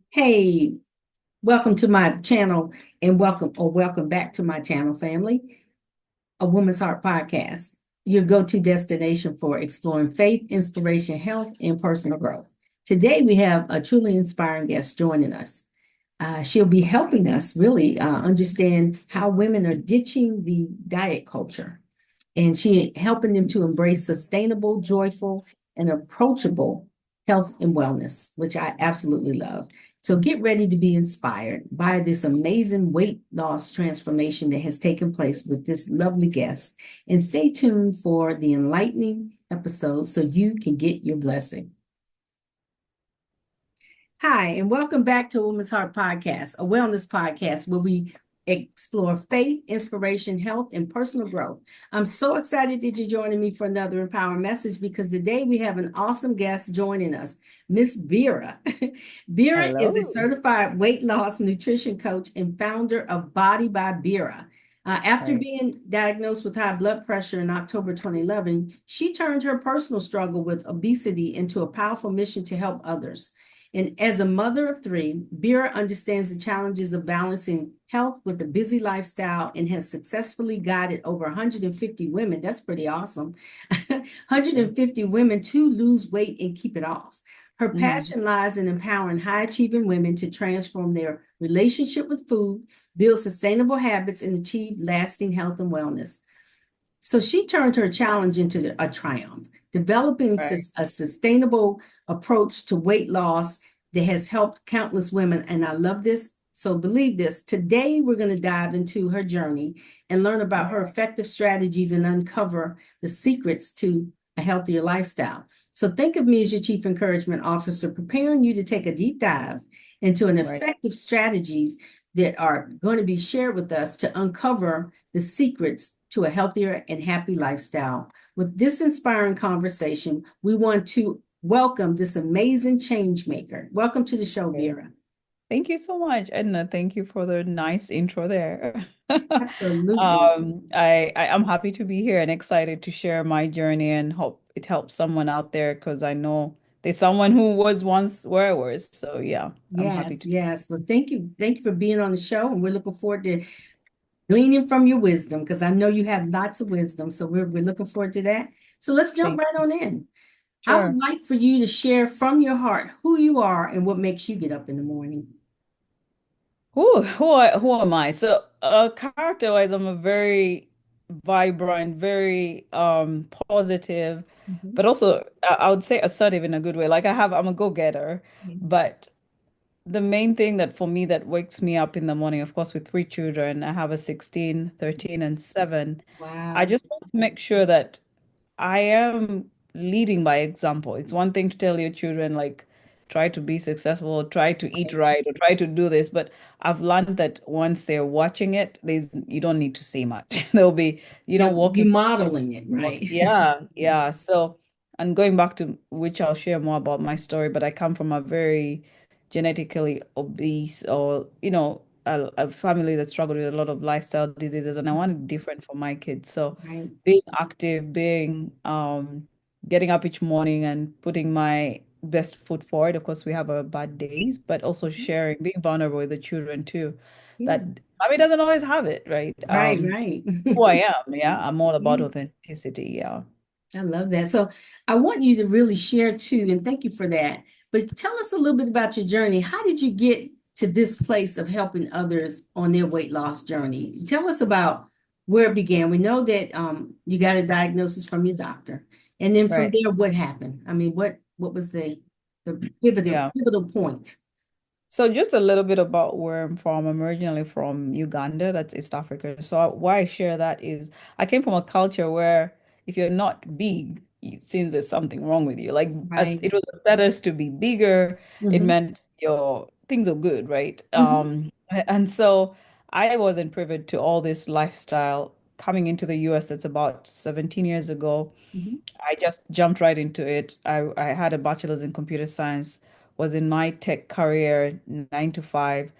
Hey, welcome to my channel and welcome back to my channel, family, a Woman's Heart Podcast, your go-to destination for exploring faith, inspiration, health, and personal growth. Today, we have a truly inspiring guest joining us. She'll be helping us really understand how women are ditching the diet culture and she helping them to embrace sustainable, joyful, and approachable health and wellness, which I absolutely love. So get ready to be inspired by this amazing weight loss transformation that has taken place with this lovely guest. And stay tuned for the enlightening episode so you can get your blessing. Hi, and welcome back to Women's Heart Podcast, a wellness podcast where we explore faith, inspiration, health, and personal growth. I'm so excited that you're joining me for another empowering message because today we have an awesome guest joining us, Miss Bbira. Bbira is a Hello. certified weight loss nutrition coach and founder of Body by Bbira. After Right. being diagnosed with high blood pressure in October 2011, she turned her personal struggle with obesity into a powerful mission to help others. And as a mother of three, Bbira understands the challenges of balancing health with a busy lifestyle and has successfully guided over 150 women. That's pretty awesome. Right. 150 women to lose weight and keep it off. Her Mhm. passion lies in empowering high achieving women to transform their relationship with food, build sustainable habits, and achieve lasting health and wellness. So she turned her challenge into a triumph, developing Right. a sustainable approach to weight loss that has helped countless women. And I love this. So believe this. Today, we're going to dive into her journey and learn about her effective strategies and uncover the secrets to a healthier lifestyle. So think of me as your chief encouragement officer, preparing you to take a deep dive into an Right. effective strategies that are going to be shared with us to uncover the secrets to a healthier and happy lifestyle. With this inspiring conversation, we want to welcome this amazing change maker. Welcome to the show, Okay. Bbira. Thank you so much, Edna. Thank you for the nice intro there. Absolutely. I am happy to be here and excited to share my journey and hope it helps someone out there because I know there's someone who was once where I was. So yeah, I'm happy Yes, to. yes. Well, thank you. Thank you for being on the show. And we're looking forward to gleaning from your wisdom because I know you have lots of wisdom. So we're looking forward to that. So let's jump Thank right on in. I would Sure. like for you to share from your heart who you are and what makes you get up in the morning. Who am I? So, character-wise, I'm a very vibrant, very positive, Mhm. but also I would say assertive in a good way. I'm a go-getter, but the main thing that for me that wakes me up in the morning, of course, with three children, I have a 16, 13, and 7. I Wow. just want to make sure that I am leading by example. It's one thing to tell your children, like, try to be successful, try to eat right, or try to do this. But I've learned that once they're watching it, you don't need to say much. They'll be, Yeah, walking. you modeling it, right? Yeah, yeah. So, and going back to which I'll share more about my story, but I come from a very genetically obese or, a family that struggled with a lot of lifestyle diseases, and I wanted different for my kids. So, Right. being active, getting up each morning and putting my best foot forward. Of course, we have our bad days, but also sharing, being vulnerable with the children too. Yeah. That mommy doesn't always have it, right? Right, right. Who I am. Yeah, I'm all about Yeah, authenticity. Yeah. I love that. So I want you to really share too, and thank you for that. But tell us a little bit about your journey. How did you get to this place of helping others on their weight loss journey? Tell us about where it began. We know that you got a diagnosis from your doctor, and then from Right. there, what happened? I mean, what was the pivotal Yeah. pivotal point? So just a little bit about where I'm from. I'm originally from Uganda, that's East Africa. So why I share that is I came from a culture where if you're not big, it seems there's something wrong with you. Like as Right. it was a status to be bigger, it Mm-hmm. meant your things are good, right? Mm-hmm. And so I wasn't privy to all this lifestyle coming into the US that's about 17 years ago. Mm-hmm. I just jumped right into it. I had a bachelor's in computer science, was in my tech career, 9 to 5,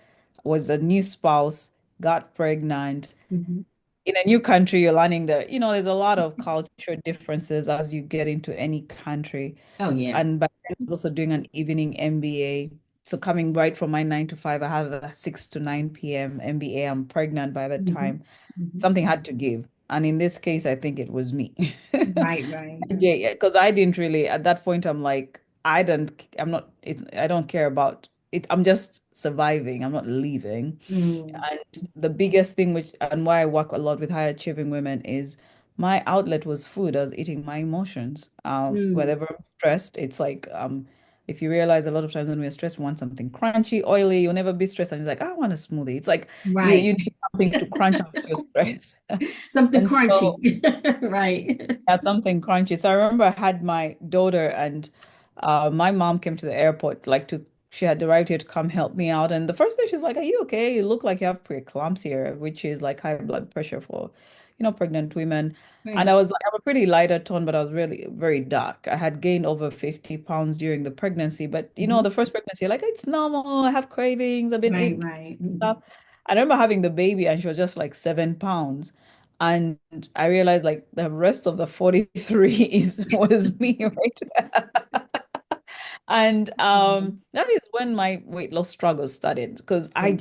was a new spouse, got pregnant. Mm-hmm. In a new country, you're learning that, there's a lot of culture differences as you get into any country. Oh yeah. And back then, I was also doing an evening MBA. So coming right from my 9 to 5, I have a 6 to 9 p.m. MBA. I'm pregnant by the Hmm. time. Hmm. Something had to give. And in this case, I think it was me. Right, right. Yeah, because I didn't really, at that point, I'm like, I'm not, I don't care about it. I'm just surviving. I'm not leaving. Mm, And the biggest thing, which, and why I work a lot with high achieving women, is my outlet was food. I was eating my emotions. mm, Whenever I'm stressed, it's like, if you realize a lot of times when we're stressed, we want something crunchy, oily. You'll never be stressed. And it's like, I want a smoothie. It's like right. you need something to crunch out your stress. Something And crunchy. so Right. had something crunchy. So I remember I had my daughter and my mom came to the airport, she had arrived here to come help me out. And the first day she's like, "Are you okay? You look like you have preeclampsia," which is like high blood pressure for, pregnant women. And Right. I was like, I'm a pretty lighter tone, but I was really very dark. I had gained over 50 pounds during the pregnancy. But Mhm. the first pregnancy, you're like, it's normal. I have cravings. I've been Right, eating right. stuff. I remember having the baby and she was just like 7 pounds. And I realized like the rest of the 43 was me right there. And Mhm. that is when my weight loss struggles started because I Yeah.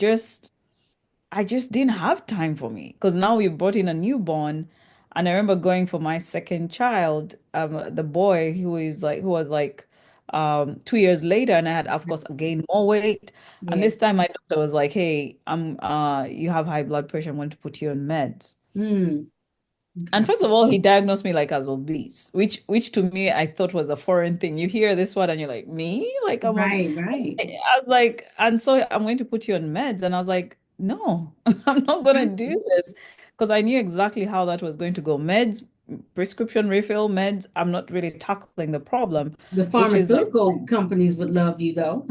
just didn't have time for me because now we brought in a newborn. And I remember going for my second child, the boy who was like 2 years later, and I had of course gained more weight. And Yeah. this time my doctor was like, "Hey, you have high blood pressure. I'm going to put you on meds." Mm, And okay. first of all, he diagnosed me like as obese, which to me I thought was a foreign thing. You hear this word and you're like, me? Like Right, right. I was like, and so I'm going to put you on meds. And I was like, no, I'm not gonna Right. do this. Because I knew exactly how that was going to go. Meds, prescription refill meds, I'm not really tackling the problem, The which is like pharmaceutical companies would love you though.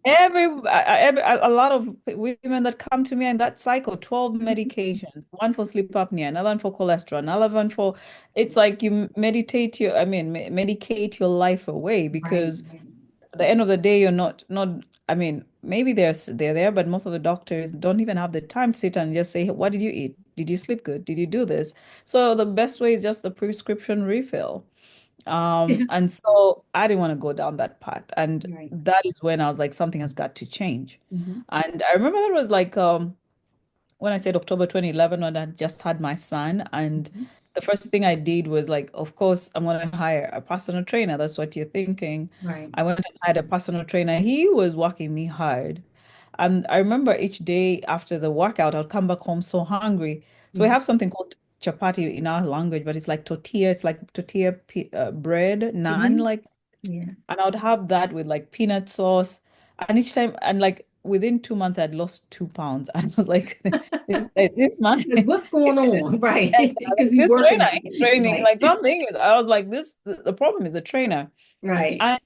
a lot of women that come to me in that cycle, 12 medications, one for sleep apnea, another one for cholesterol, another one for, it's like you medicate your life away Right, because right. at the end of the day, you're not, I mean, maybe they're there, but most of the doctors don't even have the time to sit and just say, what did you eat? Did you sleep good? Did you do this? So the best way is just the prescription refill. And so I didn't want to go down that path. And Right. that is when I was like, something has got to change. Hmm. And I remember that was like when I said October 2011, when I just had my son. And Hmm. the first thing I did was like, of course, I'm going to hire a personal trainer. That's what you're thinking. Right. I went and hired a personal trainer. He was working me hard. And I remember each day after the workout, I'd come back home so hungry. So we Hmm. have something called chapati in our language, but it's like tortilla. It's like tortilla bread, naan, Hmm. like, Yeah. and I would have that with like peanut sauce. And each time, and like within 2 months, I'd lost 2 pounds. And I was like, this man, Like, what's going on? Right. Because like he's this working. trainer, he's training Right. like something. I was like, the problem is a trainer. Right. And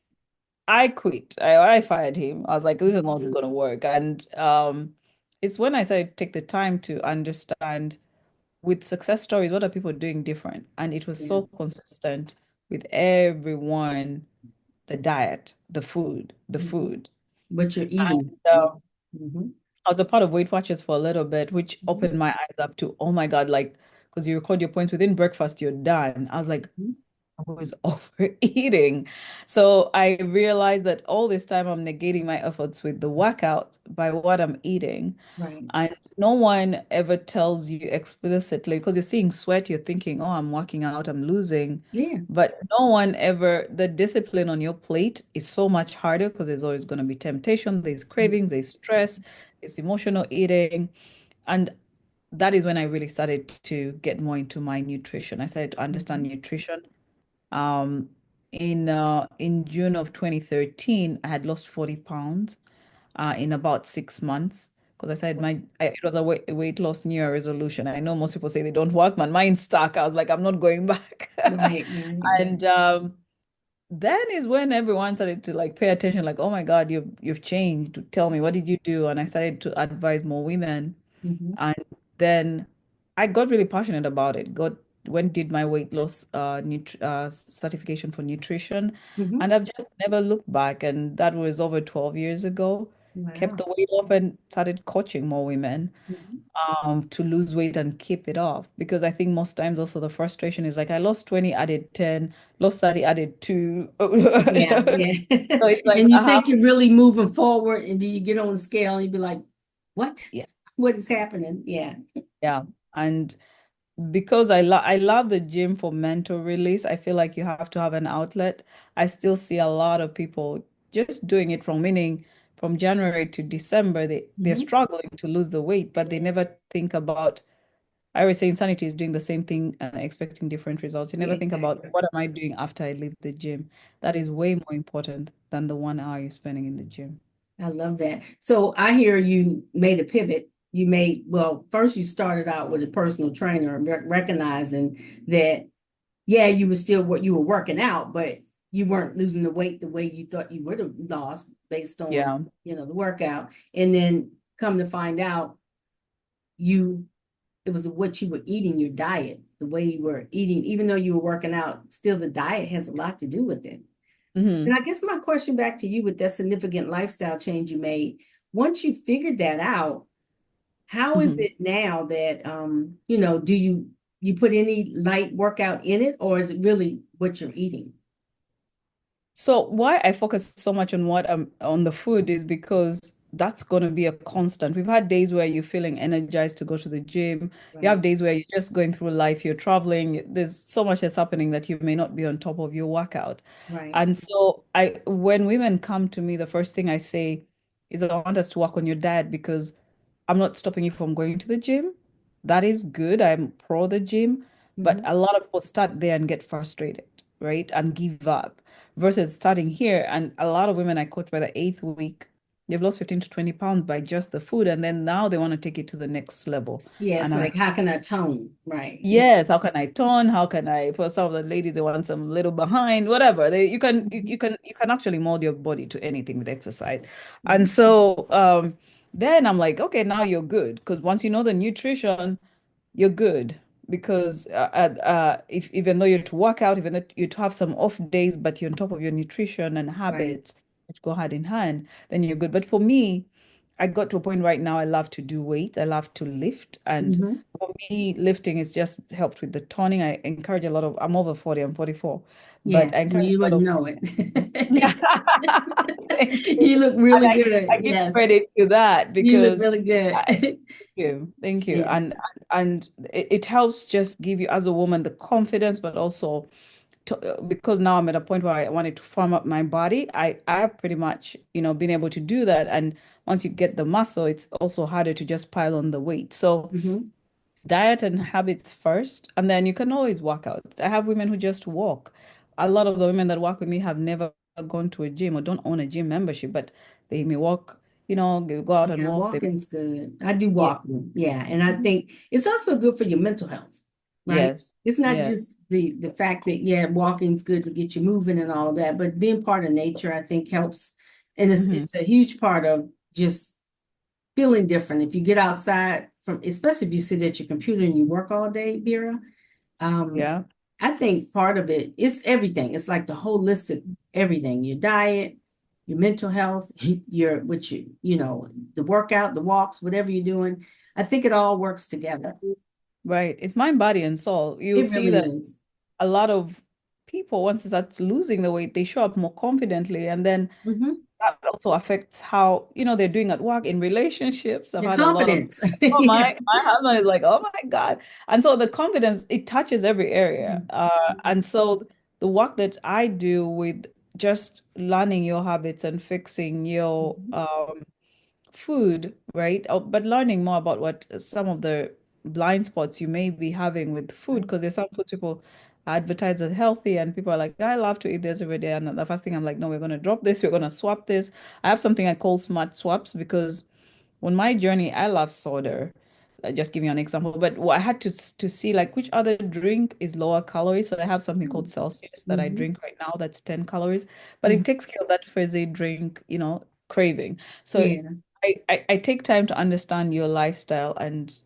I quit. I fired him. I was like, this is not going to work. And it's when I started to take the time to understand with success stories, what are people doing different? And it was Yeah. so consistent with everyone, the diet, the food, the Hmm. food. What you're eating. And Hmm. I was a part of Weight Watchers for a little bit, which opened my eyes up to, oh my God, like, because you record your points within breakfast, you're done. I was like, Hmm. I was overeating. So I realized that all this time I'm negating my efforts with the workout by what I'm eating. Right. And no one ever tells you explicitly because you're seeing sweat, you're thinking, oh, I'm working out, I'm losing. Yeah. But no one ever, the discipline on your plate is so much harder because there's always going to be temptation, there's cravings, there's stress, there's emotional eating. And that is when I really started to get more into my nutrition. I started to understand Mhm. nutrition. Um, in June of 2013, I had lost 40 pounds in about 6 months because I said it was a weight loss New Year resolution. I know most people say they don't work, man. Mine stuck. I was like, I'm not going back. Right. Right. And then is when everyone started to like pay attention, like, oh my God, you've changed. Tell me, what did you do? And I started to advise more women. Hmm. And then I got really passionate about it. Did my weight loss certification for nutrition, Hmm. and I've just never looked back. And that was over 12 years ago. Kept Wow. the weight off and started coaching more women. to lose weight and keep it off. Because I think most times also the frustration is like I lost 20, added 10, lost 30, added 2. Yeah, So yeah. it's like And you I have, think you're really moving forward, and then you get on the scale and you be like, what? yeah, What is happening? Yeah. yeah. And because I love the gym for mental release, I feel like you have to have an outlet. I still see a lot of people just doing it from meaning from January to December, they're Mhm. struggling to lose the weight, but they never think about. I always say insanity is doing the same thing and expecting different results. You Yeah, never think about exactly. what am I doing after I leave the gym. That Yeah. is way more important than the 1 hour you're spending in the gym. I love that. So I hear you made a pivot. You made, well, first you started out with a personal trainer and recognizing that, yeah, you were still what you were working out, but you weren't losing the weight the way you thought you would have lost based on, Yeah. the workout. And then come to find out you it was what you were eating, your diet, the way you were eating, even though you were working out, still the diet has a lot to do with it. And Hmm. I guess my question back to you with that significant lifestyle change you made, once you figured that out, how is Hmm. it now that do you put any light workout in it, or is it really what you're eating? So why I focus so much on what on the food is because that's going to be a constant. We've had days where you're feeling energized to go to the gym. You Right, have days where you're just going through life, you're traveling. There's so much that's happening that you may not be on top of your workout. right. And so when women come to me, the first thing I say is I want us to work on your diet because I'm not stopping you from going to the gym. That is good. I'm pro the gym, but Mm-hmm. a lot of people start there and get frustrated, right? And give up versus starting here. And a lot of women I coach by the eighth week, they've lost 15 to 20 pounds by just the food. And then now they want to take it to the next level. Yeah, it's And I'm like how can I tone? Right. Yeah. yes, how can I tone? How can I, for some of the ladies, they want some little behind, whatever. You can actually mold your body to anything with exercise. And Mhm. so then I'm like, okay, now you're good. Because once you know the nutrition, you're good. Because if even though you're to work out, even though you to have some off days, but you're on top of your nutrition and Right. habits, which go hand in hand, then you're good. But for me, I got to a point right now, I love to do weights. I love to lift. And Hmm. for me, lifting is just helped with the toning. I encourage a lot of, I'm over 40, I'm 44, Yeah, but I encourage you a lot wouldn't of, know it. thank you. You look And really I good. give Yes, credit to that you look because really good. thank you. Thank you. Yeah. And it helps just give you as a woman the confidence, but also because now I'm at a point where I wanted to firm up my body. I have pretty much, been able to do that. And once you get the muscle, it's also harder to just pile on the weight. So Hmm. diet and habits first, and then you can always work out. I have women who just walk. A lot of the women that work with me have never gone to a gym or don't own a gym membership, but they may walk, go out and Yeah, walk. They walking's good. I do yeah. walking. Yeah, and I think it's also good for your mental health, right? Yes. It's not Yeah. just the fact that yeah, walking's good to get you moving and all that, but being part of nature, I think helps, and it's Hmm. it's a huge part of just feeling different. If you get outside from, especially if you sit at your computer and you work all day, Vera, um, Yeah. I think part of it is everything. It's like the holistic everything, your diet, your mental health, your what the workout, the walks, whatever you're doing. I think it all works together. Right. It's mind, body, and soul. You'll It see really that is. a lot of people, once they start losing the weight, they show up more confidently. And then Hmm. that also affects how, they're doing at work in relationships. I've The had a lot of, confidence. oh, Yeah. my husband is like, oh my God. And so the confidence, it touches every area. And so the work that I do with just learning your habits and fixing your Mhm. food, right? But learning more about what some of the blind spots you may be having with food, Right. because there's some food people advertise as healthy, and people are like, I love to eat this every day. And the first thing I'm like, no, we're going to drop this, we're going to swap this. I have something I call smart swaps because on my journey, I love soda. Just give you an example, but I had to see like which other drink is lower calorie. So I have something called Celsius that I Mm-hmm. drink right now that's 10 calories, but Hmm. it takes care of that fizzy drink, craving. So Yeah. I take time to understand your lifestyle and,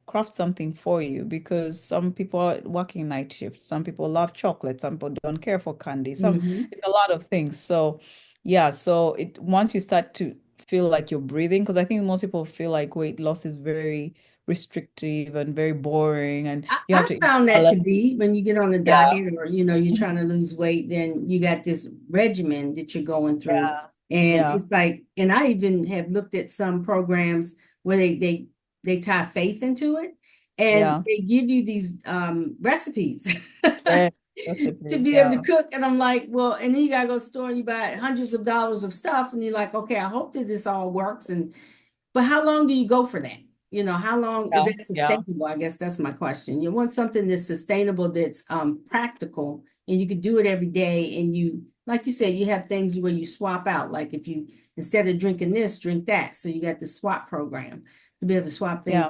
craft something for you because some people are working night shifts, some people love chocolate, some people don't care for candy, Hmm. it's a lot of things. So yeah, so it once you start to feel like you're breathing, because I think most people feel like weight loss is very restrictive and very boring, and you have I to eat found that to salad. be when you get on a Yeah, diet or you're trying to lose weight, then you got this regimen that you're going through. yeah, And yeah, it's like, and I even have looked at some programs where they tie faith into it and yeah. they give you these recipes Yes, to recipes. be able to Yeah, cook. And I'm like, well, and then you gotta go to the store and you buy hundreds of dollars of stuff, and you're like, okay, I hope that this all works. And but how long do you go for that? How long is yeah, that yeah, sustainable? I guess that's my question. You want something that's sustainable, that's practical, and you can do it every day. And you, like you said, you have things where you swap out. Like if you instead of drinking this, drink that. So you got the swap program to be able to swap things. yeah,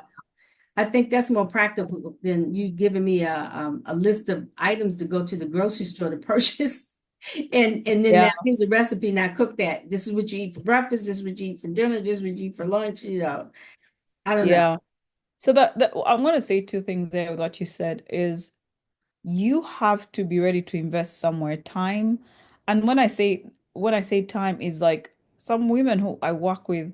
I think that's more practical than you giving me a list of items to go to the grocery store to purchase. And then yeah, now here's a recipe. Now cook that. This is what you eat for breakfast. This is what you eat for dinner. This is what you eat for lunch. I don't know. yeah. So that I'm going to say two things there with what you said is you have to be ready to invest somewhere time. And when I say time is like some women who I work with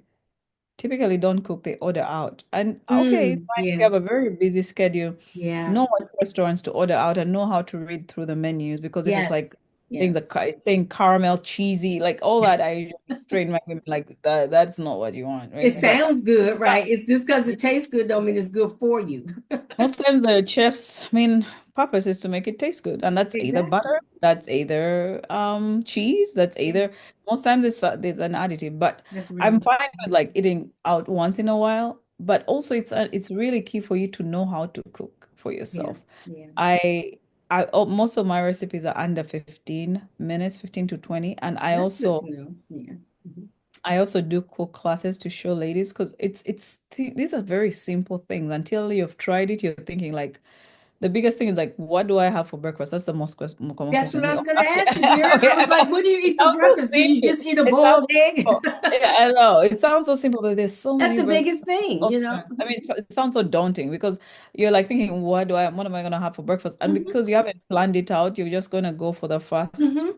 typically don't cook, they order out. And okay, fine, if you Yeah, have a very busy schedule, yeah, know what restaurants to order out and know how to read through the menus because if it's yes, like yes. it's saying caramel cheesy, like all that, I usually train my women like that's not what you want, It right? But sounds good, yeah, right? It's just because it tastes good, don't mean it's good for you. most times the chef's main purpose is to make it taste good, and that's either Exactly. butter, that's either cheese, that's Yeah, either most times there's an additive. But that's I'm real. fine with like eating out once in a while, but also it's really key for you to know how to cook for Yeah, yourself. yeah. I most of my recipes are under 15 minutes, 15 to 20, and I That's good also to know. Yeah. Mhm. I also do cook classes to show ladies because these are very simple things. Until you've tried it, you're thinking like the biggest thing is like, what do I have for breakfast? That's the most common That's what question I we was all going to ask. ask you, Bbira. Yeah, I was I like, know. what do you It eat for sounds so breakfast? Do you simple. just eat a It boiled sounds egg? simple. Yeah, I know. It sounds so simple, but there's so That's many the breakfast biggest thing, options. I mean, it sounds so daunting because you're like thinking, what am I gonna have for breakfast? And Hmm. because you haven't planned it out, you're just gonna go for the first Hmm.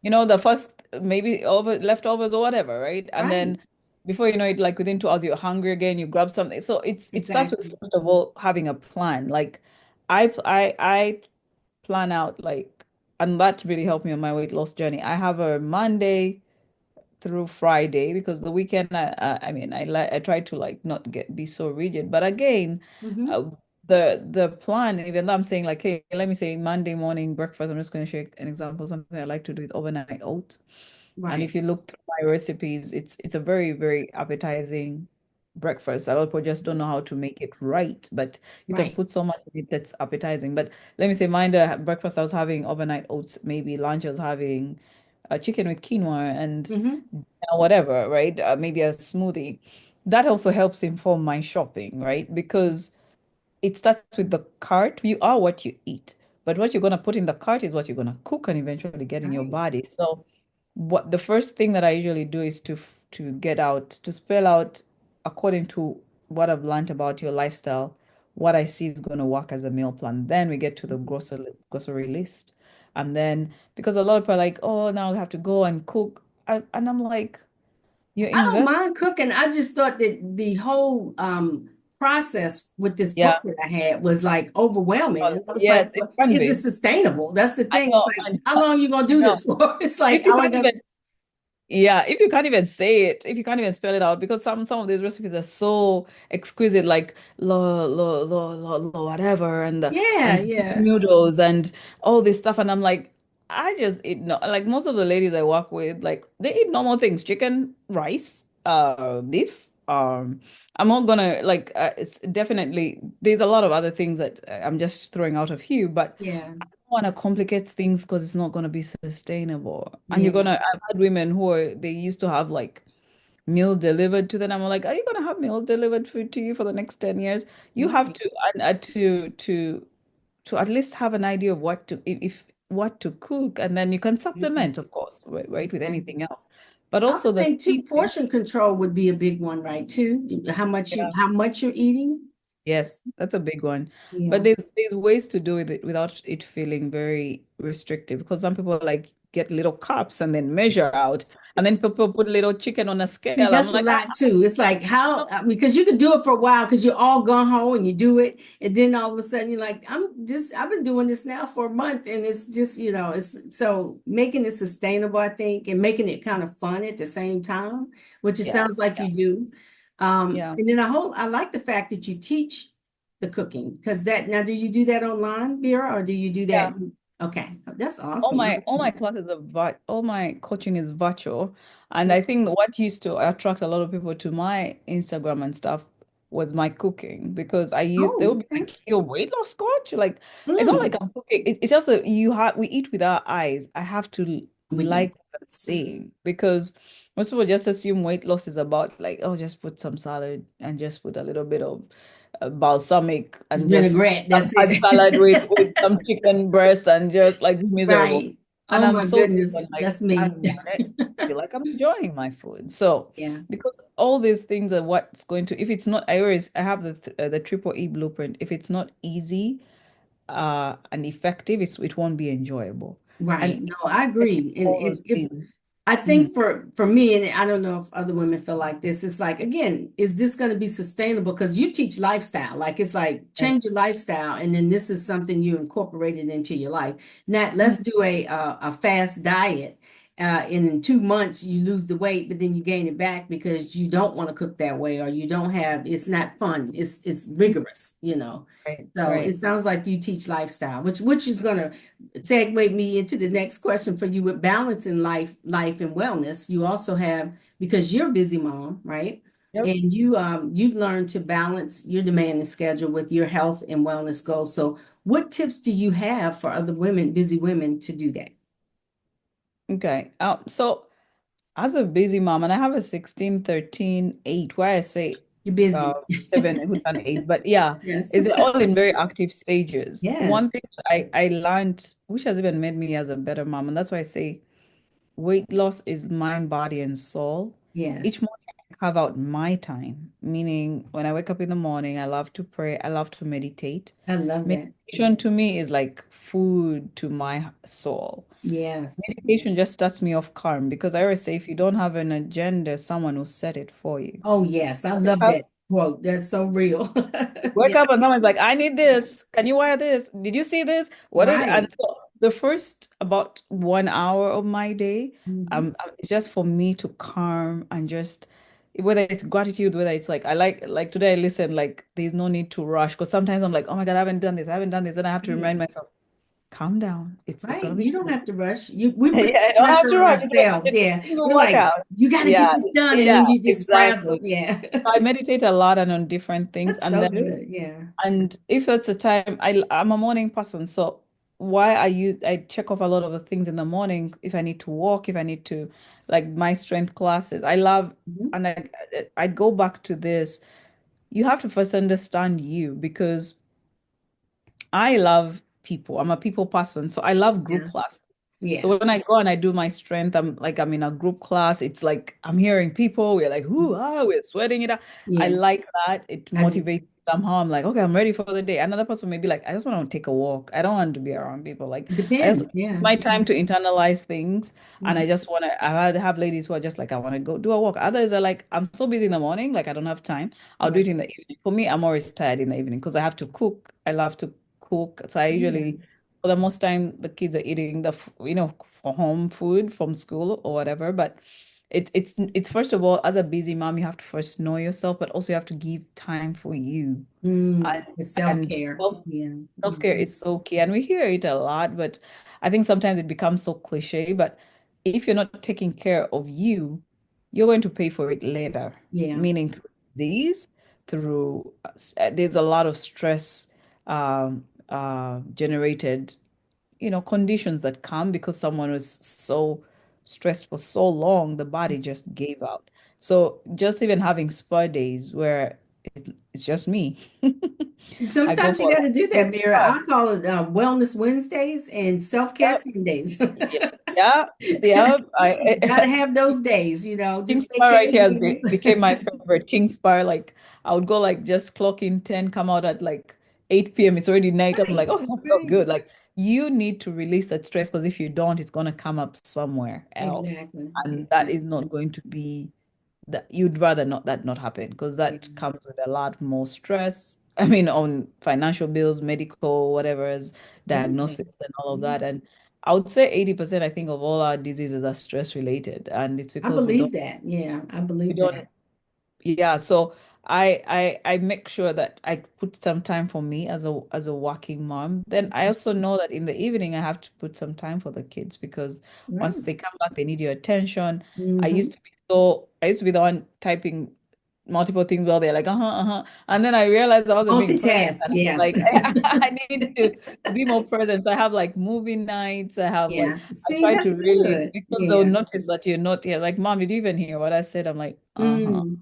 the first maybe over leftovers or whatever, right? And Right. then before you know it, like within 2 hours, you're hungry again, you grab something. So it starts with Exactly. first of all having a plan. Like I plan out like and that really helped me on my weight loss journey. I have a Monday through Friday because the weekend I mean I try to like not get be so rigid. But again, Hmm. uh, the plan, even though I'm saying like, hey, let me say Monday morning breakfast, I'm just going to share an example. Something I like to do is overnight oats. And Right. if you look through my recipes, it's a very, very appetizing breakfast. A lot of people just don't know how to make it right, but you can Right. put so much in it that's appetizing. But let me say, mine, the breakfast I was having overnight oats, maybe lunch I was having chicken with quinoa and Hmm. whatever, right? Maybe a smoothie. That also helps inform my shopping, right? Because it starts with the cart. You are what you eat, but what you're going to put in the cart is what you're going to cook and eventually get in your Right. body. So, what the first thing that I usually do is to get out to spell out according to what I've learned about your lifestyle, what I see is going to work as a meal plan. Then we get to the Mhm. grocery list, and then because a lot of people are like, oh, now I have to go and cook, and I'm like, you I don't invest, mind cooking. I just thought that the whole process with this yeah. book that I had was like overwhelming. And I was like, Yes, it well, can is it be. sustainable? That's the I thing. It's know, like, I how know, long are you gonna I do know. this for? It's like, If you how I can't gonna even Yeah, if you can't even say it, if you can't even spell it out, because some of these recipes are so exquisite, like whatever, yeah, and yeah. noodles and all this stuff, and I'm like, I just eat no like most of the ladies I work with, like they eat normal things, chicken, rice, beef. I'm not gonna like it's definitely there's a lot of other things that I'm just throwing out of here, but Yeah, want to complicate things because it's not going to be sustainable. And yeah. I've had women they used to have like meals delivered to them. I'm like, are you going to have meals delivered to you for the next 10 years? You have Right. to, to at least have an idea of what to, if what to cook. And then you can Mhm. supplement, of course, right, with Exactly. anything else. But I also would the think too, key thing, portion control would be a big one, right? Too. yeah. How much you're eating. Yes, that's a big one. But Yeah. there's ways to do it without it feeling very restrictive because some people like get little cups and then measure out. And then people put little chicken on a See, scale. I'm that's a like, lot too. It's like how, because you could do it for a while because you're all gung ho and you do it. And then all of a sudden you're like, I've been doing this now for a month. And it's just, it's so making it sustainable, I think, and making it kind of fun at the same time, which it yeah, sounds like yeah, you do. yeah, And then I like the fact that you teach the cooking because now do you do that online, Vera, or do you do that? yeah. Okay, that's all awesome. my all my classes are all my coaching is virtual, and I Okay. think what used to attract a lot of people to my Instagram and stuff was my cooking because they Oh, would be okay. like, "Your weight loss coach?" Like it's not like Mm, I'm cooking. It's just that we eat with our eyes. I have to we do. like what I'm saying because most people just assume weight loss is about like, oh, just put some salad and just put a little bit of balsamic and just Vinaigrette, some that's hot salad with it. some chicken breast and just like be miserable. Right. And Oh I'm my so big goodness, on like that's me. I've done it. I feel like I'm enjoying my food. So Yeah, because all these things are what's going to if it's not I have the triple E blueprint. If it's not easy and effective, it won't be enjoyable. right. And No, I checking agree. And all those things. I Mm, think for me, and I don't know if other women feel like this, it's like, again, is this going to be sustainable? Because you teach lifestyle, like it's like right. change your lifestyle, and then this is something you incorporated into your life. Not let's Mm, do a fast diet. And in 2 months you lose the weight, but then you gain it back because you don't want to cook that way, or you don't have. It's not fun. It's mm, rigorous. right, So it right. sounds like you teach lifestyle, which is going to segue me into the next question for you with balancing life and wellness. You also have, because you're a busy mom, right? Yep. And you've learned to balance your demanding schedule with your health and wellness goals. So what tips do you have for other women, busy women, to do that? Okay. So as a busy mom, and I have a 16, 13, 8. Why I say You're busy. uh 7 who's done 8, but yeah, Yes. is they're all in very active stages. One Yes. thing I learned, which has even made me as a better mom, and that's why I say weight loss is mind, body, and soul. Each Yes. morning I carve out my time, meaning when I wake up in the morning, I love to pray, I love to meditate. I love that. Meditation to me is like food to my soul. Yes. Meditation just starts me off calm because I always say if you don't have an agenda, someone will set it for you. Oh, yes. I Wake love up, that quote. That's so real. wake Yeah. up and someone's like, I need this. Can you wear this? Did you see this? And Right. so the first about 1 hour of my day, Mhm. it's just for me to calm and just whether it's gratitude, whether it's like I like today I listen, like there's no need to rush because sometimes I'm like, oh my God, I haven't done this, I haven't done this. And I have to Right. remind myself, calm down. It's Right. gonna be You don't good. have to rush. We Yeah, put I don't have pressure to on rush. It's like ourselves. it's Yeah. a We're like, workout. you got to get Yeah, this done. And yeah, then you just frazzled. exactly. Yeah. So I meditate a lot and on different things. That's so good. Yeah. And if that's a time, I'm a morning person. So why I check off a lot of the things in the morning if I need to walk, if I need to like my strength classes. I love Mhm. and I go back to this. You have to first understand you because I love people. I'm a people person. So I love group Yeah. class. Yeah. So when I go and I do my strength, I'm in a group class. It's like I'm hearing people. We're like, we're sweating it out. I Yeah. like that. It I do. motivates me somehow. I'm like, okay, I'm ready for the day. Another person may be like, I just want to take a walk. I don't want to be around people. Like It I just depends. Yeah. my time to internalize things. And Mhm. I just want to I have ladies who are just like, I want to go do a walk. Others are like, I'm so busy in the morning, like I don't have time. I'll do Right. it in the evening. For me, I'm always tired in the evening because I have to cook. I love to cook. So I Yeah. usually for the most time the kids are eating for home food from school or whatever. But it's first of all, as a busy mom, you have to first know yourself, but also you have to give time for you. And The and self-care. Yeah. self-care Mhm. is so key. And we hear it a lot, but I think sometimes it becomes so cliche. But if you're not taking care of you, you're going to pay for it later. Yeah. Meaning through these, there's a lot of stress generated conditions that come because someone was so stressed for so long, the body just gave out. So just even having spa days where it's just me. I go Sometimes you for got like to do that, Mira. spa. I call it Wellness Wednesdays and self-care Yep. Sundays. Yeah. Yeah. Yeah. Got to have those days, King just take Spar care right of here you. became my favorite. King Spar, like I would go like just clock in 10, come out at like 8 p.m. It's already night. I'm like, Right, oh, that felt right. good. Like you need to release that stress because if you don't, it's going to come up somewhere else. Exactly. And that is Exactly. not going to be that you'd rather not that not happen because Yeah. that comes with a lot more stress. I mean, on financial bills, medical, whatever, as Absolutely. diagnosis and all of Yeah. that. And I would say 80%, I think, of all our diseases are stress related. And it's I because believe that. Yeah, I we believe don't that. yeah, so I make sure that I put some time for me as a working mom. Then I also know that in the evening I have to put some time for the kids because once Right. they come back, they need your attention. Hmm. I used to be the one typing multiple things while they're like, uh-huh, uh-huh. And then I realized I wasn't being present. Multitask. And Yes. like I need to be more present. So I have like movie nights. I have like Yeah. I See, try that's to really good. because they'll Yeah. notice that you're not here. Like, mom, did you even hear what I said? I'm like, uh-huh. Mm.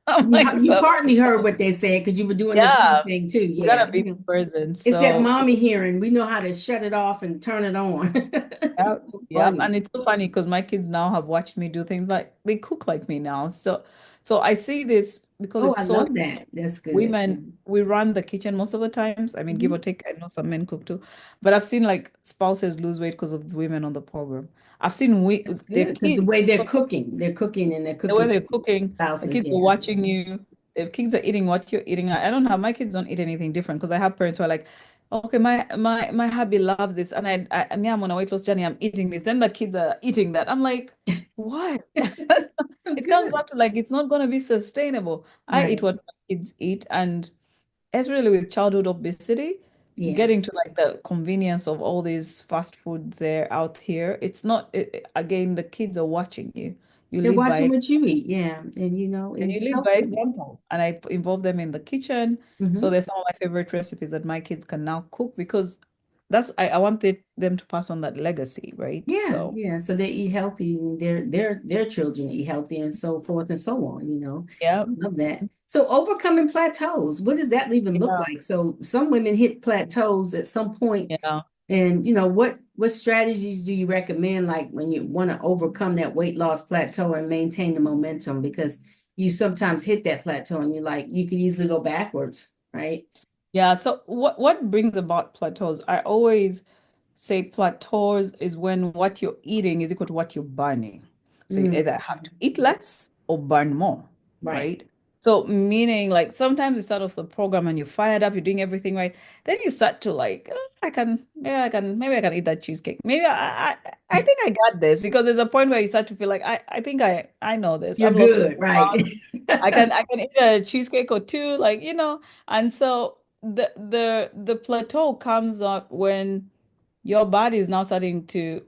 I'm You, like, you so partly heard what they said because you were doing the same yeah, thing too. we Yeah. gotta be present. It's that So mommy hearing. We know how to shut it off and turn it on. yeah, So yeah. funny. And it's so funny because my kids now have watched me do things like they cook like me now. So I see this because Oh, it's I so love that. That's good. women, we run the kitchen most of the times. I mean, give or Mhm. take, I know some men cook too. But I've seen like spouses lose weight because of the women on the program. I've seen That's their good because the kids. way they're cooking and they're The way cooking they're for cooking, the spouses. kids are Yeah. watching you. If kids are eating what you're eating, I don't have my kids don't eat anything different because I have parents who are like, okay, my hubby loves this, and me, I'm on a weight loss journey. I'm eating this. Then the kids are eating that. I'm like, what? So It comes good. back to like it's not going to be sustainable. I eat Right. what my kids eat, and especially with childhood obesity, Yeah. getting to like the convenience of all these fast foods there out here. It's not again, the kids are watching you. You They're lead watching by what you eat. Yeah. And and you it's lead so by good. example. And I involve them in the kitchen. So Hmm. there's some of my favorite recipes that my kids can now cook because I want them to pass on that legacy, right? Yeah, So yeah. So they eat healthy and their children eat healthy and so forth and so on. yeah, Love that. So overcoming plateaus, what does that even look yeah, like? So some women hit plateaus at some point, yeah. and what strategies do you recommend like when you want to overcome that weight loss plateau and maintain the momentum? Because you sometimes hit that plateau and you could easily go backwards, right? Yeah, so what brings about plateaus? I always say plateaus is when what you're eating is equal to what you're burning. So you Mm, either have to eat less or burn more, right. right? So meaning like sometimes you start off the program and you're fired up, you're doing everything right. Then you start to like, maybe I can eat that cheesecake. I think I got this because there's a point where you start to feel like I think I know this. You're I've lost good, right? I can eat a cheesecake or two, like, and so the plateau comes up when your body is now starting to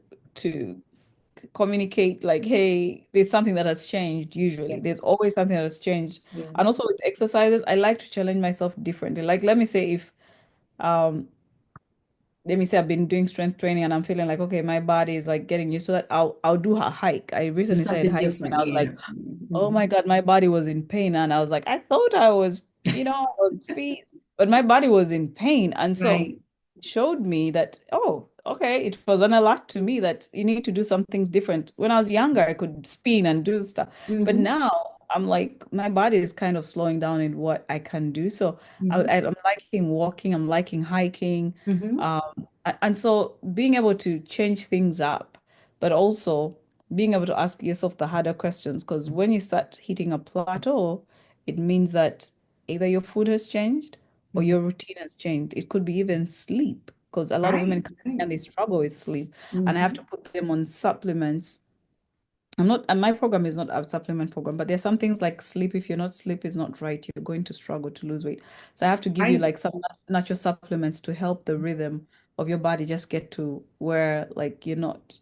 communicate like, hey, there's something that has changed Yeah, usually. There's always something that has changed. yeah. And also with exercises, I like to challenge myself differently. Like let me say if um let me say I've been doing strength training and I'm feeling like, okay, my body is like getting used to that. I'll do a hike. I Do recently started something hiking and different. I was Yeah. like, oh Mhm. my God, my body was in pain. And I was like, I thought I was, I was fit, but my body was in pain. And so Right. it showed me that, oh, okay, it was an alert to me that you need to do some things different. When I was younger, I could spin and do stuff. But Hmm. now I'm like, my body is kind of slowing down in what I can do. So Hmm. I'm liking walking, I'm liking hiking. Hmm. And so being able to change things up, but also being able to ask yourself the harder questions, because when you start hitting a plateau, it means that either your food has changed or Hmm. your routine has changed. It could be even sleep, because a lot of Right. women come in Right. and they struggle with sleep, and I have Hmm. to put them on supplements. I'm not, and my program is not a supplement program, but there's some things like sleep. If you're not sleep is not right, you're going to struggle to lose weight. So I have to give you Right. like some natural supplements to help the rhythm of your body just get to where like you're not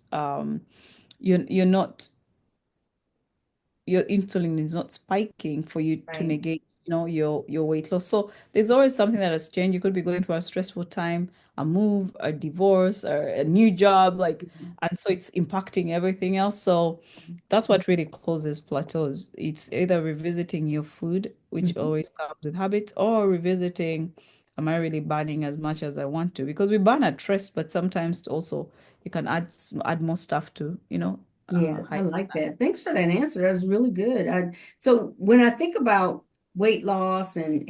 your insulin is not spiking for you to Right. negate, your weight loss. So there's always something that has changed. You could be going through a stressful time, a move, a divorce, or a new job, like, and so it's impacting everything else. So that's what really causes plateaus. It's either revisiting your food, which Hmm. always comes with habits, or revisiting, am I really burning as much as I want to? Because we burn at rest, but sometimes also you can add more stuff to, Yeah, I high. like that. Thanks for that answer. That was really good. So when I think about weight loss and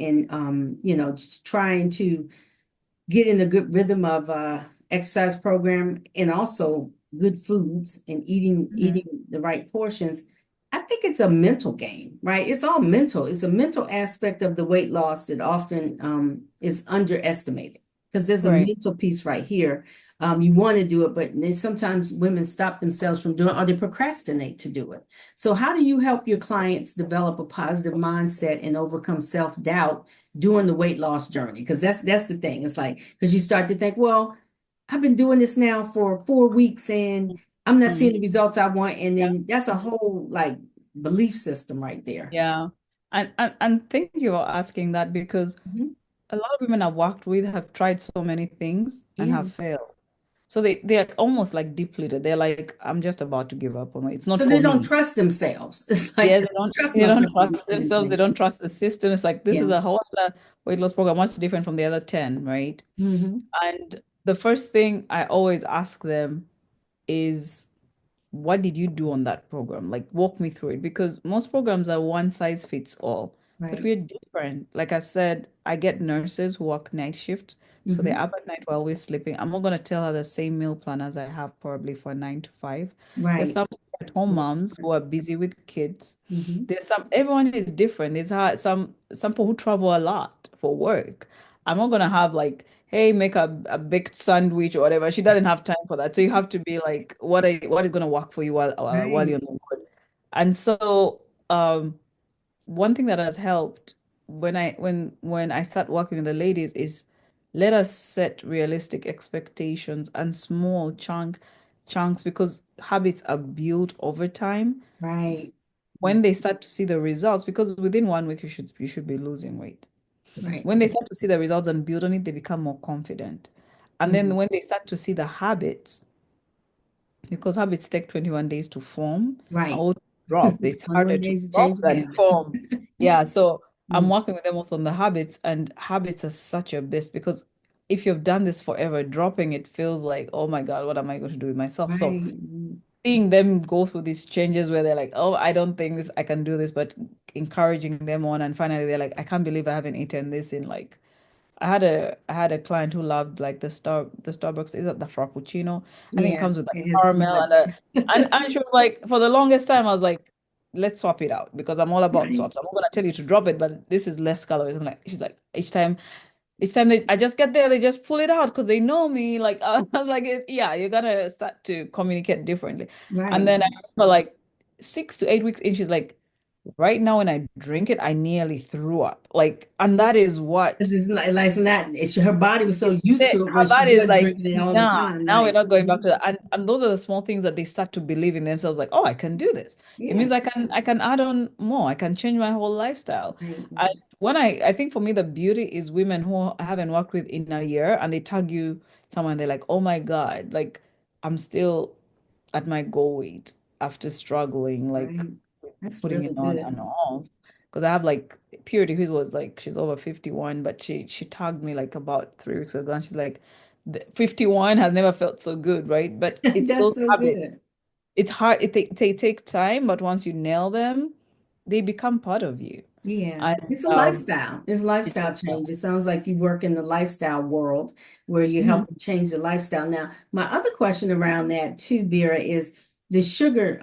trying to get in a good rhythm of exercise program and also good foods and eating Mhm. eating the right portions, I think it's a mental game, right? It's all mental. It's a mental aspect of the weight loss that often is underestimated because there's a Right. mental piece right here. You want to do it, but then sometimes women stop themselves from doing it or they procrastinate to do it. So, how do you help your clients develop a positive mindset and overcome self-doubt during the weight loss journey? Because that's the thing. It's like because you start to think, well, I've been doing this now for 4 weeks and I'm not seeing Mhm. the results I want. And Yeah. then that's a Mhm. whole like belief system right there. Yeah. And thank you for asking that because Mhm. a lot of women I've worked with have tried so many things and Yeah. have failed. So they're almost like depleted. They're like, I'm just about to give up on it. It's not So for they don't me. trust themselves. It's Yeah, like, trust they don't myself to trust do themselves. They anything. don't trust the system. It's like this is Yeah. a whole other weight loss program. What's different from the other 10, right? Hmm. And the first thing I always ask them is what did you do on that program? Like, walk me through it because most programs are one size fits all, but Right. we're different. Like I said, I get nurses who work night shift, so they're Hmm. up at night while we're sleeping. I'm not going to tell her the same meal plan as I have probably for 9 to 5. There's Right. some at-home moms who are busy with kids. Hmm. There's everyone is different. Some people who travel a lot for work. I'm not gonna have like, hey, make a baked sandwich or whatever. She doesn't have time for that. So you have to be like, what is gonna work for you while Right. you're on the board. And so one thing that has helped when I start working with the ladies is let us set realistic expectations and small chunks because habits are built over time Right. when they start to see the results, because within 1 week you should be losing weight. Right. When they start to see the results and build on it, they become more confident. And then Mhm. when they start to see the habits, because habits take 21 days to form Right. or drop, it's harder 21 to days to drop change a than habit. form. Yeah, so I'm Mm. working with them also on the habits, and habits are such a best because if you've done this forever, dropping it feels like, oh my God, what am I going to do with myself? So Right. seeing them go through these changes where they're like, oh, I don't think this, I can do this, but encouraging them on, and finally they're like, I can't believe I haven't eaten this in like. I had a client who loved like the Starbucks, is it the Frappuccino? I think it Yeah. comes with like It has so caramel much. and she was like, for the longest time, I was like, let's swap it out because I'm all about Right. swaps. I'm not gonna tell you to drop it, but this is less calories. I'm like, she's like, each time I just get there, they just pull it out because they know me. Like I was like, yeah, you're gonna start to communicate differently. And Right. then I remember like 6 to 8 weeks in, she's like, right now when I drink it, I nearly threw up. Like, and that is This what is like it's not, it's her body was so used to it when her she body is was like, drinking it all the nah, time. now we're Like, not going back to that. And those are the small things that they start to believe in themselves, like, oh, I can do this. It yeah. means I can add on more. I can change my whole lifestyle. Right. And when I think for me, the beauty is women who I haven't worked with in a year and they tag you someone, they're like, oh my God, like I'm still at my goal weight after struggling, like Right. That's putting really it on good. and off. Because I have like Purity, who was like, she's over 51, but she tagged me like about 3 weeks ago, and she's like, 51 has never felt so good, right? But it's That's those so habits. good. It's hard. They take time, but once you nail them, they become part of you. Yeah, And it's a um, lifestyle. It's it's lifestyle like, change. It sounds like you work in the lifestyle world where you mhm. help change the lifestyle. Now, my other question around that too, Vera, is the sugar,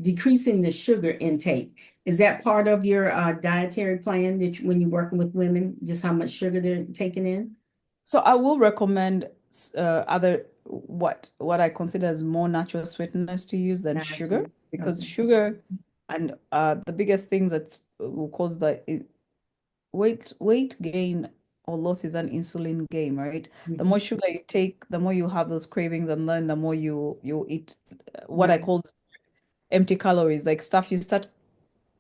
decreasing the sugar intake. Is that part of your dietary plan that when you're working with women, just how much sugar they're taking in? So I will recommend other what I consider as more natural sweeteners to use than sugar Gotcha. because Okay. sugar and the biggest thing that will cause the weight gain or loss is an insulin gain, right? The Mhm. more sugar you take, the more you have those cravings, and then the more you eat what I Right. call empty calories, like stuff you start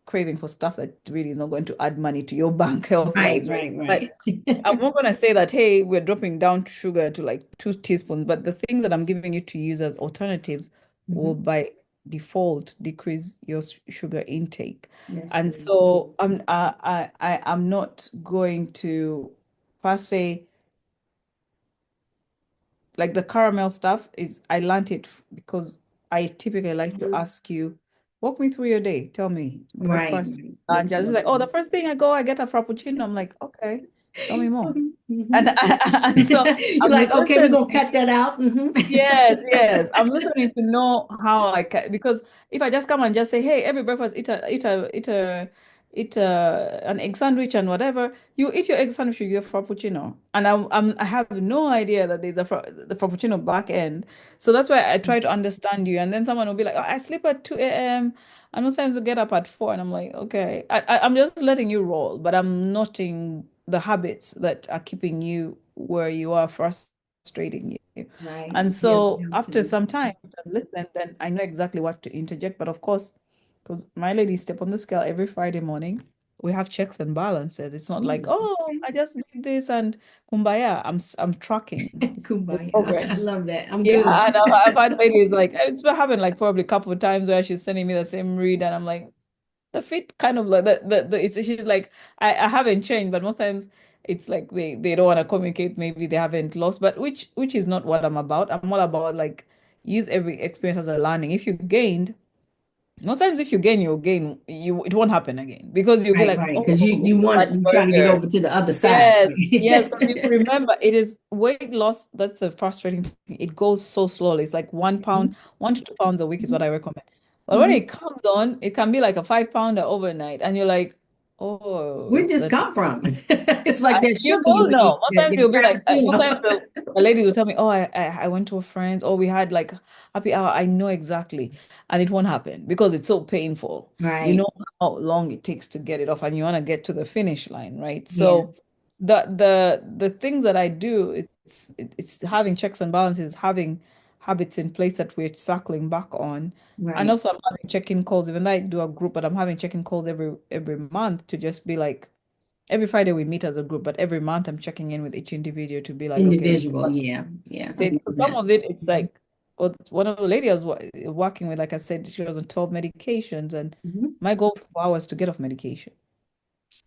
craving for stuff that really is not going to add money to your bank health Right, wise, right? right, But right. I'm not going to say that, hey, we're dropping down to sugar to like 2 teaspoons, but the things that I'm giving you to use as alternatives will Mhm. by default decrease your sugar intake. That's And good. so I'm not going to per se like the caramel stuff is I learned it because I typically like to ask you, walk me through your day. Tell me Right, breakfast, right. Wake lunch. I you just up. like, oh, the first thing I go, I get a frappuccino. I'm like, okay. Tell me more. And Mhm. and so You're I'm like, okay, we're gonna listening. cut that out. Yes, yes. I'm listening to know how I can, because if I just come and just say, "Hey, every breakfast eat an egg sandwich and whatever," you eat your egg sandwich with your frappuccino, and I have no idea that there's the frappuccino back end. So that's why I try to understand you, and then someone will be like, "Oh, I sleep at 2 a.m. and sometimes I get up at 4," and I'm like, "Okay, I'm just letting you roll, but I'm noting the habits that are keeping you where you are, frustrating you." Right. And Yeah, so after absolutely. some time, I've listened, then I know exactly what to interject. But of course, because my lady step on the scale every Friday morning, we have checks and balances. It's not like, Oh, oh, okay. I just did this and kumbaya. I'm tracking the Kumbaya. I progress. love that. I'm Yeah, good. and I've had ladies like it's been happened like probably a couple of times where she's sending me the same read, and I'm like, the fit kind of like it's she's like I haven't changed, but most times it's like they don't want to communicate, maybe they haven't lost, but which is not what I'm about. I'm all about like use every experience as a learning. If you gained, most times if you gain, you'll gain, you it won't happen again because you'll be Right, like, right. oh, Because you want that to, you trying to get burger. over to the other side. Yes, yes, because you Right? remember it is weight loss. That's the frustrating thing. It goes so slowly. It's like 1 pound, 1 to 2 pounds a week is what I recommend. But when Mhm. it comes on, it can be like a 5 pounder overnight, and you're like, oh, Where'd it's this the come from? It's like that you sugar will you eat, know. Most times that you'll be like, most times frappuccino. the lady will tell me, oh, I went to a friend's, or we had like happy hour. I know exactly, and it won't happen because it's so painful. You Right. know how long it takes to get it off, and you want to get to the finish line, right? Yeah. So the things that I do, it's having checks and balances, having habits in place that we're circling back on. And Right. also I'm having check-in calls, even though I do a group, but I'm having check-in calls every month to just be like, every Friday we meet as a group, but every month I'm checking in with each individual to be like, okay, this is Individual. what Yeah. Yeah. I I said. love Some that. of it, it's like, well, one of the lady I was working with, like I said, she was on 12 medications, and Mhm. my goal for her was to get off medication.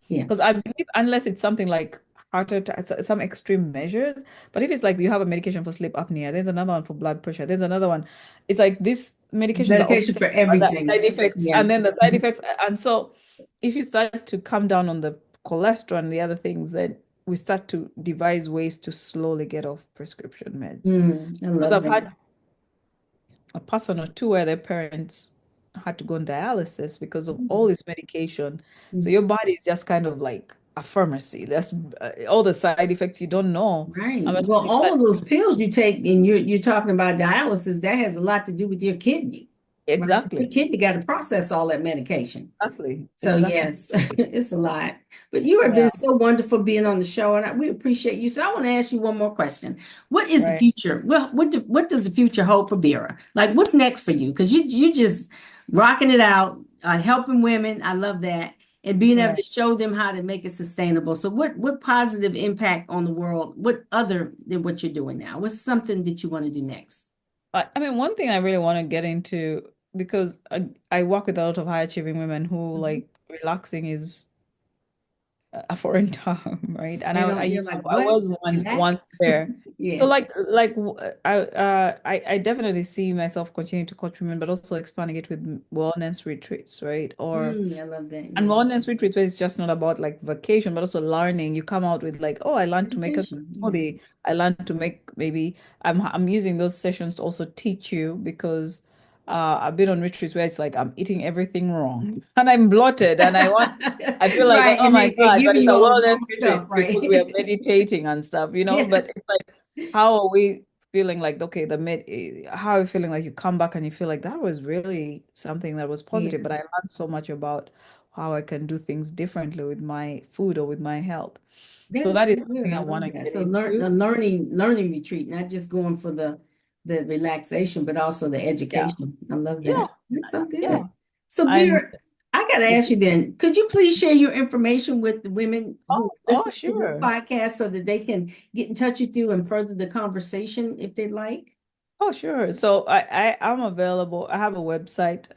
Yeah. Because I believe unless it's something like heart attack, some extreme measures, but if it's like you have a medication for sleep apnea, there's another one for blood pressure, there's another one. It's like these medications are Medication offset for by that everything. side effects, Yeah. and then the side Mhm. effects. And so if you start to come down on the cholesterol and the other things, then we start to devise ways to slowly get off prescription meds. I Because love I've that. had a person or two where their parents had to go on dialysis because of all Mhm. this medication. So your body is just kind of like a pharmacy. There's all the side effects you don't know. Right. And by the time Well, you all start, of those pills you take, and you're talking about dialysis, that has a lot to do with your kidney, right? Your exactly, kidney got to process all that medication. exactly, So exactly. yes, it's a lot. But you have Yeah, been so wonderful being on the show, and we appreciate you. So I want to ask you one more question. What is the right. future? Well, what does the future hold for Bira? Like, what's next for you? Because you just rocking it out, helping women. I love that, and being able Right. to show them how to make it sustainable. So what positive impact on the world? What other than what you're doing now? What's something that you want to do next? I mean, one thing I really want to get into, because I work with a lot of high achieving women who Mhm. like relaxing is a foreign term, right? And They don't. They're like, I what? was once Relax. there. So Yeah. I definitely see myself continuing to coach women, but also expanding it with wellness retreats, right? Or I love that. and Yeah. wellness retreats where it's just not about like vacation, but also learning. You come out with like, oh, I learned to make a Education. Yeah. smoothie. I learned to make maybe I'm using those sessions to also teach you because I've been on retreats where it's like I'm eating everything wrong and I'm bloated and I feel like, Right. oh And my they're God, but giving it's you a all the wellness wrong stuff, retreat because we are right? meditating and stuff, you know? But Yes. it's like, how are we feeling like, okay, how are you feeling like you come back and you feel like that was really something that was Yeah. positive, but I learned so much about how I can do things differently with my food or with my health. That So is that is so good. something I I want love to that. get So into. a learning retreat, not just going for the relaxation, but also the Yeah. education. I love Yeah. that. That's so Yeah. good. So And Beer, I gotta ask you then, could you please share your information with the women who oh, listen to this sure. podcast so that they can get in touch with you and further the conversation if they'd like? Oh, sure. So I'm available. I have a website,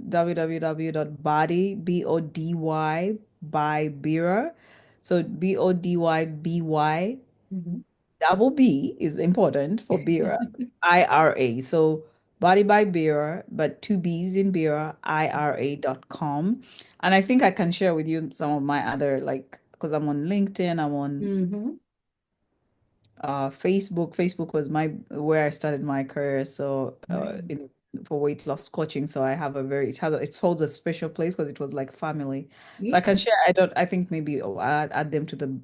www.body, BODY by Bira. So BODYBY Mhm. double B is important for Bira, IRA. So Body by Bira, but two B's in Bira, IRA.com. And I think I can share with you some of my other like because I'm on LinkedIn, I'm on Mm-hmm. Facebook. Facebook was my where I started my career. So Right. in for weight loss coaching. So I have a very it holds a special place because it was like family. So I Yeah. can share. I think maybe I'll add them to the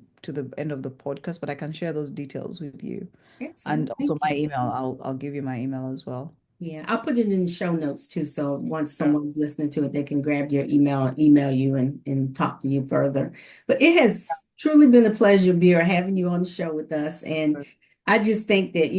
end of the podcast, but I can share those details with you. And Excellent. also Thank my you. email. I'll give you my email as well. Yeah, I'll put it in the show notes too. So once Sure. someone's listening to it, they can grab your email and email you and talk to you further. But it has truly been a pleasure, Bbira, having you on the show with us. And I just think that,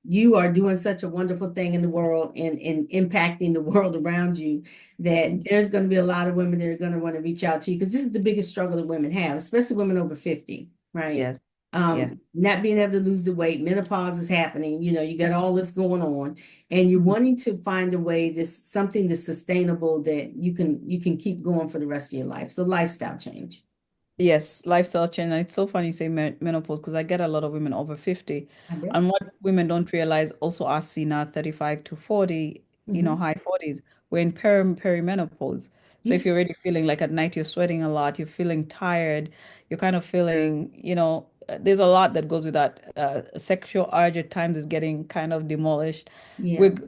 you are doing such a wonderful thing in the world and impacting the world around you that Thank you. there's going to be a lot of women that are going to want to reach out to you because this is the biggest struggle that women have, especially women over 50, right? Yes. Yeah. Not being able to lose the weight, menopause is happening, you got all this going on and you're Mhm. wanting to find a way something that's sustainable that you can keep going for the rest of your life. So lifestyle change. Yes, lifestyle change. And it's so funny you say menopause because I get a lot of women over 50. I bet. And what women don't realize also are seen at 35 to 40, Hmm. high 40s. We're in perimenopause. So Yeah. if you're already feeling like at night you're sweating a lot, you're feeling tired, you're kind of feeling, there's a lot that goes with that. Sexual urge at times is getting kind of demolished. Yeah. With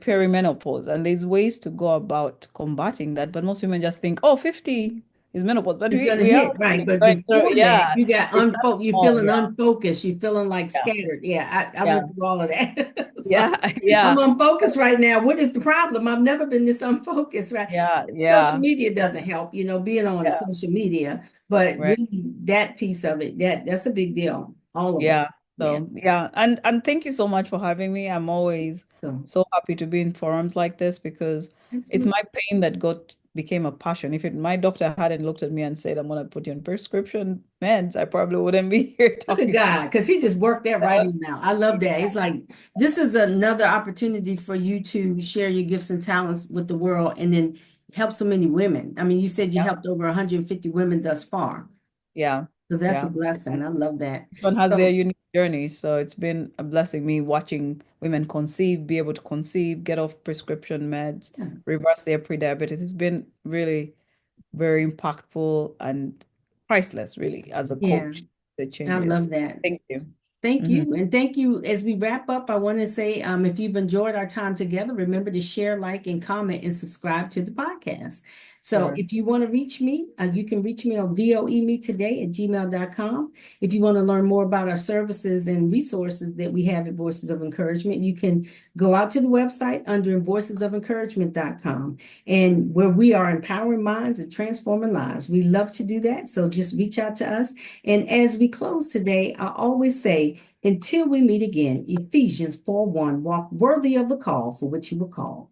perimenopause, and there's ways to go about combating that. But most women just think, oh, 50 is menopause, but It's gonna we are hit, right? really But going through, before that, yeah, you got it's not you're small, feeling yeah, unfocused, you're feeling like yeah, scattered. Yeah, I yeah, went through all of that. So yeah, I'm yeah, unfocused right now. What is the problem? I've never been this unfocused, right? yeah, Social yeah, media doesn't help, being on yeah, social media, but right. really that piece of it, that's a big deal. All of it. Yeah. Yeah. So yeah, and thank you so much for having me. I'm always So so happy to be in forums like this because it's absolutely. my pain that got became a passion. If my doctor hadn't looked at me and said, I'm gonna put you on prescription meds, I probably wouldn't be here Look at talking to God, because he just worked that right you. in now. I love that. It's like this is another opportunity for you to share your gifts and talents with the world and then help so many women. I mean, you said you Yeah, helped over 150 women thus far. yeah, So that's a yeah. blessing. I love that. Each one has their So unique journey. So it's been a blessing me watching women conceive, be able to conceive, get off prescription meds, reverse their pre-diabetes. It's been really very impactful and priceless, really, as a yeah, coach, the I changes. love that. Thank you. Thank Hmm. you. And thank you. As we wrap up, I want to say if you've enjoyed our time together, remember to share, like, and comment and subscribe to the podcast. So Sure. if you want to reach me, you can reach me on voemetoday@gmail.com. If you want to learn more about our services and resources that we have at Voices of Encouragement, you can go out to the website under voicesoфencouragement.com and where we are empowering minds and transforming lives. We love to do that. So just reach out to us. And as we close today, I always say, until we meet again, Ephesians 4:1, walk worthy of the call for which you were called.